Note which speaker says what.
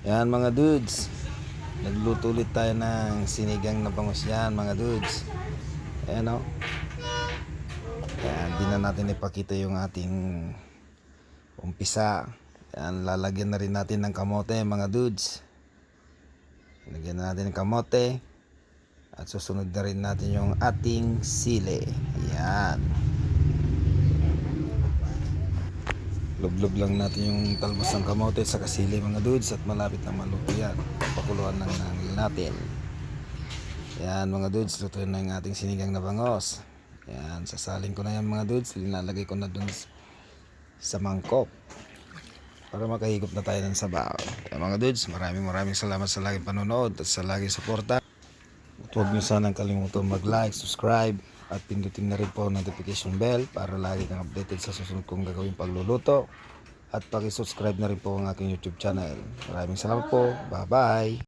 Speaker 1: Yan mga dudes, nagluto ulit tayo ng sinigang na bangus yan mga dudes. Ayan o. Yan, di na natin ipakita yung ating umpisa. Yan, lalagyan na rin natin ng kamote mga dudes. Lagyan na natin ng kamote. At susunod na rin natin yung ating sili. Yan. Lublob lang natin yung talbos ng kamote sa kasili mga dudes at malapit na maluto yan. Pakuluan lang natin. Yan mga dudes, lutuin na yung ating sinigang na bangos. Yan, sasalin ko na yan mga dudes. Linalagay ko na dun sa mangkok para makahigop na tayo ng sabaw. Yan mga dudes, maraming salamat sa laging panonood at sa laging suporta. Huwag nyo sanang kalimutan mag-like, subscribe at pindutin na rin po ang notification bell para lagi kang updated sa susunod kong gagawing pagluluto. At paki-subscribe na rin po ang aking YouTube channel. Maraming salamat po. Bye-bye!